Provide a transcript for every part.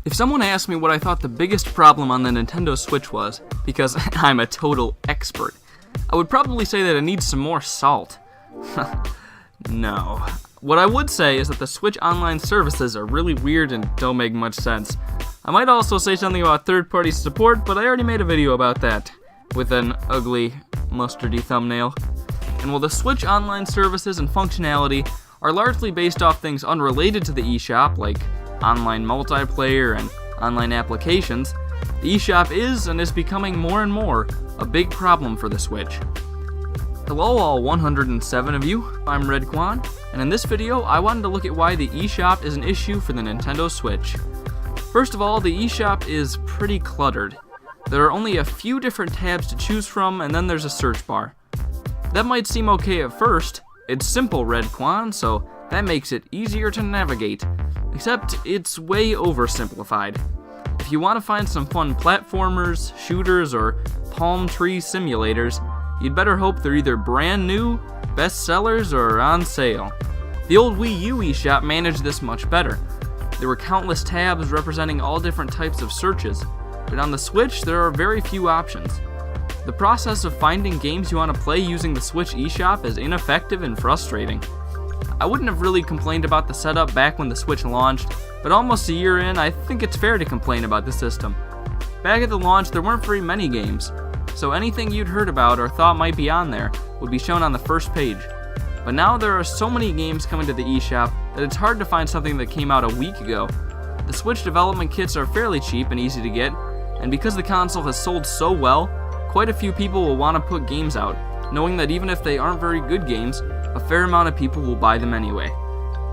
If someone asked me what I thought the biggest problem on the Nintendo Switch was, because I'm a total expert, I would probably say that it needs some more salt. No. What I would say is that the Switch online services are really weird and don't make much sense. I might also say something about third-party support, but I already made a video about that, with an ugly, mustardy thumbnail. And while the Switch online services and functionality are largely based off things unrelated to the eShop, like online multiplayer and online applications, the eShop is and is becoming more and more a big problem for the Switch. Hello all 107 of you, I'm Redkwan, and in this video I wanted to look at why the eShop is an issue for the Nintendo Switch. First of all, the eShop is pretty cluttered. There are only a few different tabs to choose from, and then there's a search bar. That might seem okay at first. It's simple, Redkwan, so that makes it easier to navigate. Except it's way oversimplified. If you want to find some fun platformers, shooters, or palm tree simulators, you'd better hope they're either brand new, bestsellers, or on sale. The old Wii U eShop managed this much better. There were countless tabs representing all different types of searches, but on the Switch there are very few options. The process of finding games you want to play using the Switch eShop is ineffective and frustrating. I wouldn't have really complained about the setup back when the Switch launched, but almost a year in, I think it's fair to complain about the system. Back at the launch, there weren't very many games, so anything you'd heard about or thought might be on there would be shown on the first page. But now there are so many games coming to the eShop that it's hard to find something that came out a week ago. The Switch development kits are fairly cheap and easy to get, and because the console has sold so well, quite a few people will want to put games out, knowing that even if they aren't very good games, a fair amount of people will buy them anyway.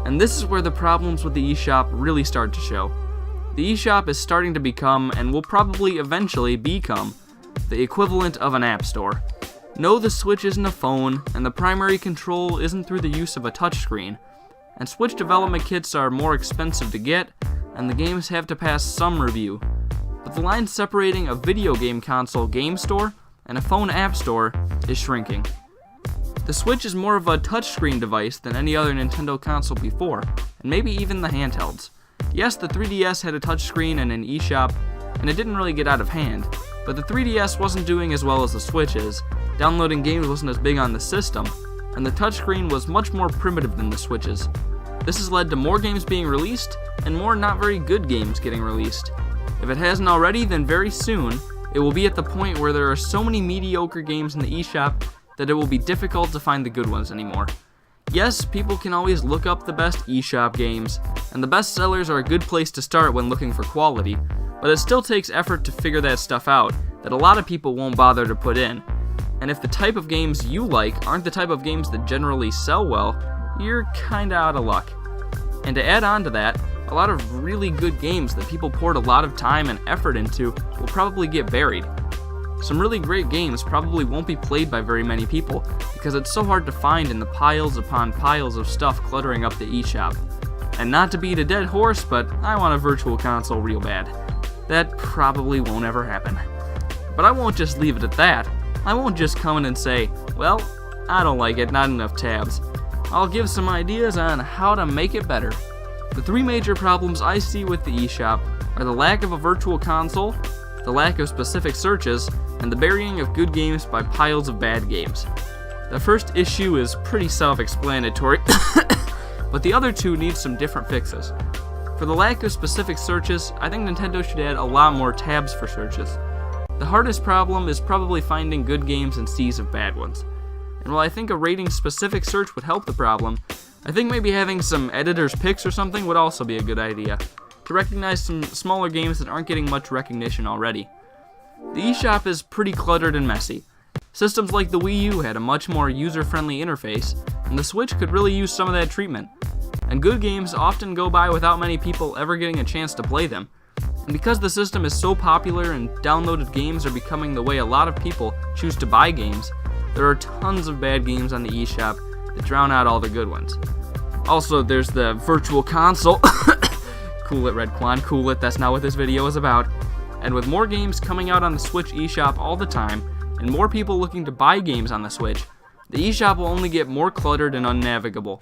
And this is where the problems with the eShop really start to show. The eShop is starting to become, and will probably eventually become, the equivalent of an app store. No, the Switch isn't a phone, and the primary control isn't through the use of a touchscreen. And Switch development kits are more expensive to get, and the games have to pass some review. But the line separating a video game console game store and a phone app store is shrinking. The Switch is more of a touchscreen device than any other Nintendo console before, and maybe even the handhelds. Yes, the 3DS had a touchscreen and an eShop, and it didn't really get out of hand, but the 3DS wasn't doing as well as the Switch is, downloading games wasn't as big on the system, and the touchscreen was much more primitive than the Switch's. This has led to more games being released, and more not very good games getting released. If it hasn't already, then very soon, it will be at the point where there are so many mediocre games in the eShop that it will be difficult to find the good ones anymore. Yes, people can always look up the best eShop games, and the best sellers are a good place to start when looking for quality, but it still takes effort to figure that stuff out that a lot of people won't bother to put in. And if the type of games you like aren't the type of games that generally sell well, you're kinda out of luck. And to add on to that, a lot of really good games that people poured a lot of time and effort into will probably get buried. Some really great games probably won't be played by very many people because it's so hard to find in the piles upon piles of stuff cluttering up the eShop. And not to beat a dead horse, but I want a virtual console real bad. That probably won't ever happen. But I won't just leave it at that. I won't just come in and say, well, I don't like it, not enough tabs. I'll give some ideas on how to make it better. The three major problems I see with the eShop are the lack of a virtual console, the lack of specific searches, and the burying of good games by piles of bad games. The first issue is pretty self-explanatory, but the other two need some different fixes. For the lack of specific searches, I think Nintendo should add a lot more tabs for searches. The hardest problem is probably finding good games in seas of bad ones. And while I think a rating-specific search would help the problem, I think maybe having some editor's picks or something would also be a good idea, to recognize some smaller games that aren't getting much recognition already. The eShop is pretty cluttered and messy. Systems like the Wii U had a much more user-friendly interface, and the Switch could really use some of that treatment. And good games often go by without many people ever getting a chance to play them. And because the system is so popular and downloaded games are becoming the way a lot of people choose to buy games, there are tons of bad games on the eShop that drown out all the good ones. Also, there's the virtual console. Cool it, Redkwan, cool it, that's not what this video is about. And with more games coming out on the Switch eShop all the time, and more people looking to buy games on the Switch, the eShop will only get more cluttered and unnavigable.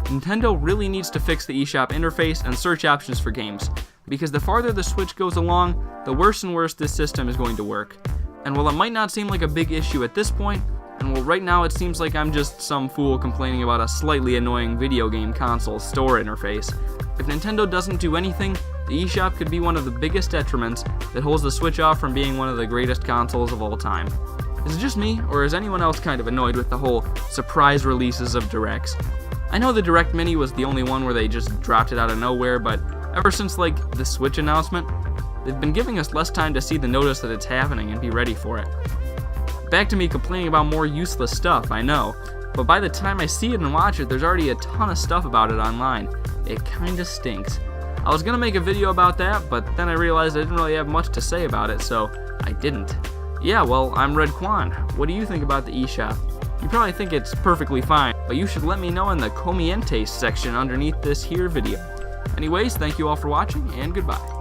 Nintendo really needs to fix the eShop interface and search options for games, because the farther the Switch goes along, the worse and worse this system is going to work. And while it might not seem like a big issue at this point, and while right now it seems like I'm just some fool complaining about a slightly annoying video game console store interface, if Nintendo doesn't do anything, the eShop could be one of the biggest detriments that holds the Switch off from being one of the greatest consoles of all time. Is it just me, or is anyone else kind of annoyed with the whole surprise releases of Directs? I know the Direct Mini was the only one where they just dropped it out of nowhere, but ever since the Switch announcement, they've been giving us less time to see the notice that it's happening and be ready for it. Back to me complaining about more useless stuff, I know, but by the time I see it and watch it, there's already a ton of stuff about it online. It kinda stinks. I was gonna make a video about that, but then I realized I didn't really have much to say about it, so I didn't. Yeah, well, I'm Redkwan. What do you think about the eShop? You probably think it's perfectly fine, but you should let me know in the Comientes section underneath this here video. Anyways, thank you all for watching, and goodbye.